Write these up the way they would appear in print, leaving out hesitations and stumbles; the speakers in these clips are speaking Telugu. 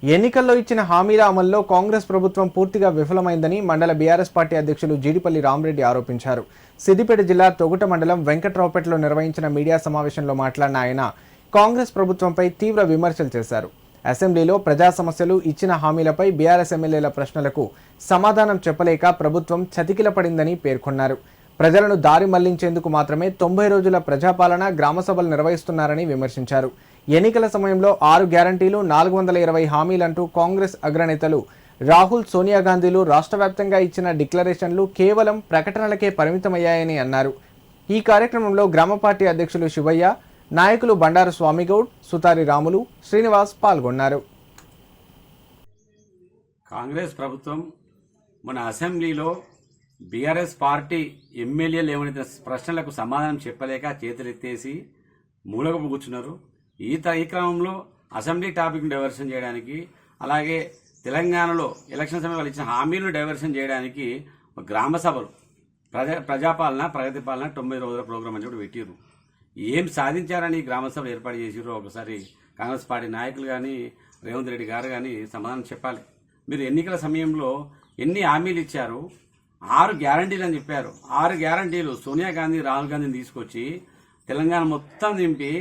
ఎన్నికల్లో ఇచ్చిన హామీల అమల్లో కాంగ్రెస్ ప్రభుత్వం పూర్తిగా విఫలమైందని మండల బీఆర్ఎస్ పార్టీ అధ్యక్షులు జీడిపల్లి రామరెడ్డి ఆరోపించారు. సిద్దిపేట జిల్లా తొగుట మండలం వెంకట్రావుపేటలో నిర్వహించిన మీడియా సమావేశంలో మాట్లాడిన ఆయన కాంగ్రెస్ ప్రభుత్వంపై తీవ్ర విమర్శలు చేశారు. అసెంబ్లీలో ప్రజా సమస్యలు, ఇచ్చిన హామీలపై బీఆర్ఎస్ ఎమ్మెల్యేల ప్రశ్నలకు సమాధానం చెప్పలేక ప్రభుత్వం చతికిలపడిందని పేర్కొన్నారు. ప్రజలను దారి మళ్లించేందుకు మాత్రమే 90 రోజుల ప్రజాపాలన, గ్రామసభలు నిర్వహిస్తున్నారని విమర్శించారు. ఎన్నికల సమయంలో 6 గ్యారంటీలు, 420 హామీలంటూ కాంగ్రెస్ అగ్రనేతలు రాహుల్, సోనియా గాంధీలు రాష్ట్ర వ్యాప్తంగా ఇచ్చిన డిక్లరేషన్లు కేవలం ప్రకటనలకే పరిమితమయ్యాయని అన్నారు. ఈ కార్యక్రమంలో గ్రామ పార్టీ అధ్యక్షులు శివయ్య, నాయకులు బండారు స్వామిగౌడ్, సుతారి రాములు, శ్రీనివాస్ పాల్గొన్నారు. కాంగ్రెస్ ప్రభుత్వం మన అసెంబ్లీలో బీఆర్ఎస్ పార్టీ ఎమ్మెల్యేలు ఏమైనా ప్రశ్నలకు సమాధానం చెప్పలేక చేతులెత్తేసి మూలకు కూర్చున్నారు. ఈ క్రమంలో అసెంబ్లీ టాపిక్ డైవర్షన్ చేయడానికి, అలాగే తెలంగాణలో ఎలక్షన్ సమయంలో ఇచ్చిన హామీలను డైవర్షన్ చేయడానికి గ్రామ సభలు, ప్రజాపాలన, ప్రగతి పాలన 90 రోజుల ప్రోగ్రాం అని చెప్పి పెట్టిరు. ఏం సాధించారని గ్రామ సభలు ఏర్పాటు చేసిరో ఒకసారి కాంగ్రెస్ పార్టీ నాయకులు కానీ, రేవంత్ రెడ్డి గారు కానీ సమాధానం చెప్పాలి. మీరు ఎన్నికల సమయంలో ఎన్ని హామీలు ఇచ్చారు? 6 గ్యారంటీలు అని చెప్పారు. 6 గ్యారంటీలు సోనియా గాంధీ, రాహుల్ గాంధీని తీసుకొచ్చి తెలంగాణ మొత్తం దింపి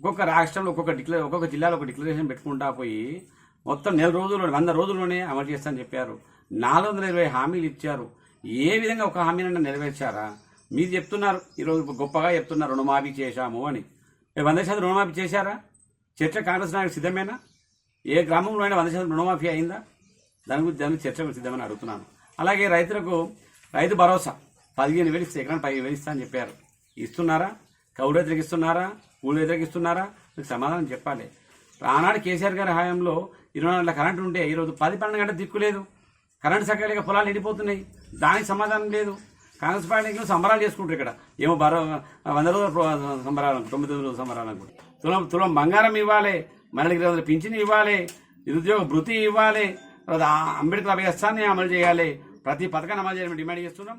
ఒక్కొక్క రాష్ట్రంలో ఒక్కొక్క జిల్లాలో ఒక డిక్లరేషన్ పెట్టుకుంటా పోయి మొత్తం 100 రోజుల్లోనే అమలు చేస్తానని చెప్పారు. 420 హామీలు ఇచ్చారు. ఏ విధంగా ఒక హామీనైనా నెరవేర్చారా? మీరు చెప్తున్నారు, ఈరోజు గొప్పగా చెప్తున్నారు రుణమాఫీ చేశాము అని. 100% రుణమాఫీ చేశారా? చర్చ కాంగ్రెస్ నాయకులు సిద్ధమేనా? ఏ గ్రామంలో అయినా 100% రుణమాఫీ అయిందా? దాని గురించి చర్చ సిద్ధమని అడుగుతున్నాను. అలాగే రైతు భరోసా 15,000 ఇస్తే, ఎకరానికి 15,000 ఇస్తా అని చెప్పారు. ఇస్తున్నారా? కౌలు రైతులకు ఇస్తున్నారా? కూలి రైతులకు ఇస్తున్నారా? మీకు సమాధానం చెప్పాలి. ఆనాడు కేసీఆర్ గారి హయాంలో 24 గంటల కరెంటు ఉంటే ఈరోజు 10-12 గంటలు దిక్కులేదు. కరెంటు సక్కలేక పొలాలు ఎండిపోతున్నాయి. దానికి సమాధానం లేదు. కాంగ్రెస్ పార్టీకి సంబరాలు చేసుకుంటారు. ఇక్కడ ఏమో 100 రోజుల సంబరాలు, 9 రోజుల సంబరాలు అనుకుంటారు. తులం బంగారం ఇవ్వాలి, మహిళలకు 20,000 పింఛన్ ఇవ్వాలి, నిరుద్యోగ భృతి ఇవ్వాలి, తర్వాత అంబేద్కర్ అభయస్థాన్ని అమలు చేయాలి. ప్రతి పథకాన్ని అమలు చేయాలని డిమాండ్ చేస్తున్నాం.